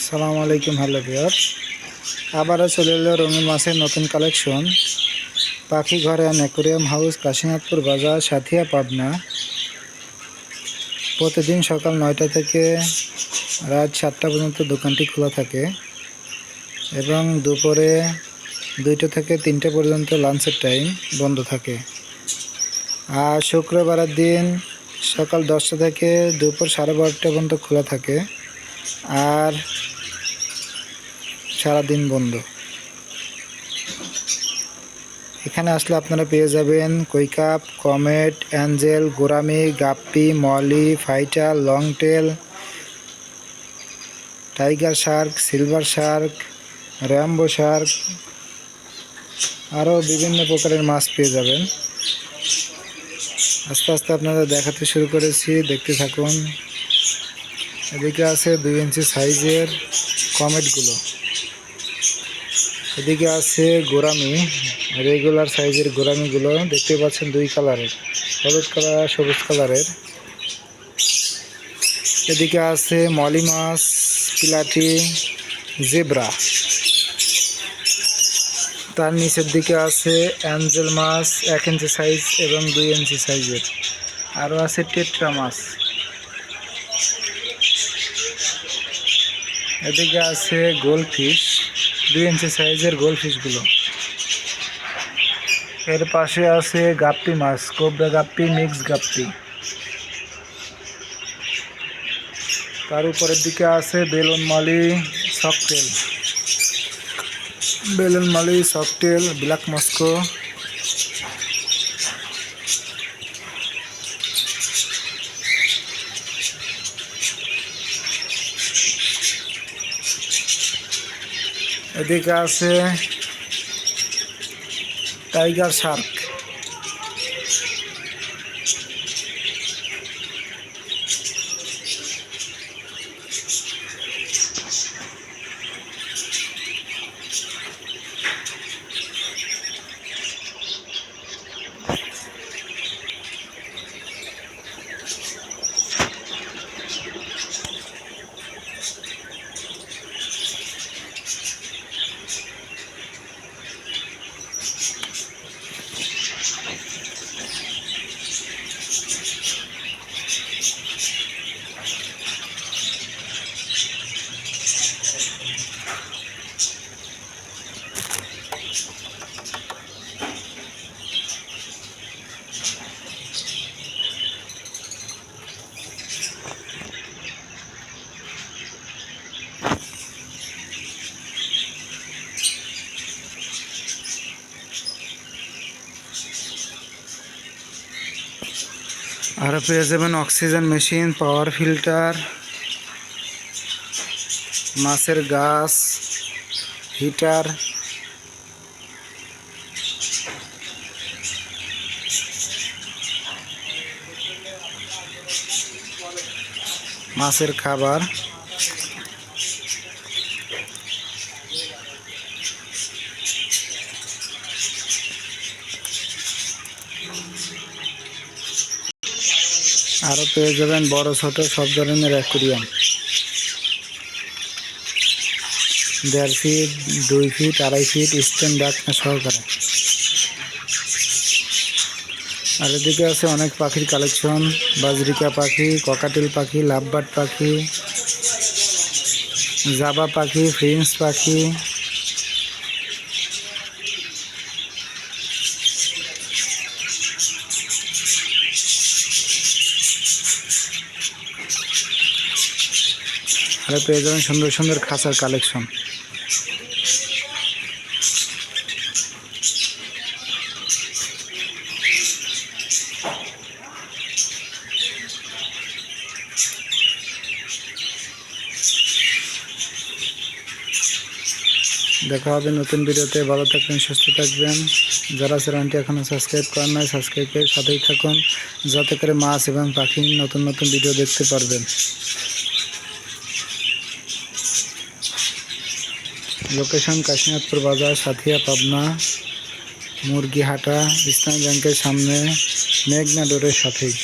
সালামু আলাইকুম, hello viewer. আবারও চলে এলো রঙিন মাছের নতুন কালেকশন। পাখি ঘর অ্যান্ড অ্যাকোরিয়াম হাউস, কাশীনাথপুর বাজার, সাথিয়া, পাবনা। প্রতিদিন সকাল 9টা থেকে রাত 7টা পর্যন্ত দোকানটি খোলা থাকে এবং দুপুরে 2টা থেকে 3টা পর্যন্ত লাঞ্চের টাইম বন্ধ থাকে। আর শুক্রবারের দিন সকাল 10টা থেকে দুপুর 12:30টা পর্যন্ত খোলা থাকে আর সারাদিন বন্ধ। এখানে আসলে আপনারা পেয়ে যাবেন koi carp, comet, angel, gourami, guppy, molly, fighter, long tail, tiger shark, silver shark, rambo shark, আরও বিভিন্ন প্রকারের মাছ পেয়ে যাবেন। আস্তে আস্তে আপনাদের দেখাতে শুরু করেছি, দেখতে থাকুন। এদিকে আছে 2 ইঞ্চি সাইজের কমেটগুলো, এদিকে আছে গোরামি, রেগুলার সাইজের গোরামিগুলো দেখতে পাচ্ছেন 2 কালারের, হলুদ কালার, সবুজ কালারের। এদিকে আছে মলি মাছ, পিলাটি, জেব্রা। তার নিচের দিকে আছে অ্যাঞ্জেল মাছ 1 ইঞ্চি সাইজ এবং 2 ইঞ্চি সাইজের। আরও আছে টেট্রা মাছ। এদিকে আছে গোল্ডফিশ, 2 ইঞ্চি সাইজের গোল্ডফিশগুলো। এর পাশে আছে গাপ্পি মাছ, কোবরা গাপ্পি, মিক্স গাপ্পি। তার উপরের দিকে আছে বেলুন মালি, সফটেল, বেলুন মালি, সফটেল, ব্ল্যাক মস্কো। এদিকে আছে টাইগার শার্ক। আরও পেয়ে যাবেন অক্সিজেন মেশিন, পাওয়ার ফিল্টার, মাছের গাছ, হিটার, মাছের খাবার। আরও পেয়ে যাবেন বড় ছোট সব ধরনের aquarium, 1.5 feet, 2 feet, 2.5 feet stand ডাকনা সহকারে। আর এদিকে আছে অনেক পাখির কালেকশন, বাজরিকা পাখি, ককাটেল পাখি, লাভবার্ড পাখি, জাবা পাখি, ফ্রিন্স পাখি। আর পেয়ে যাবেন সুন্দর সুন্দর খাঁচার কালেকশন। দেখা হবে নতুন ভিডিওতে। ভালো থাকবেন, সুস্থ থাকবেন। যারা চ্যানেলটি এখনও সাবস্ক্রাইব করেন নাই, সাবস্ক্রাইব করে সাথেই থাকুন, যাতে করে মাছ এবং পাখির নতুন নতুন ভিডিও দেখতে পারবেন। লোকেশন কাশীনাথপুর বাজার, সাথিয়া, পাবনা, মুরগিহাটা, ইসলামী ব্যাংকের সামনে, মেঘনা রোডের সাথেই।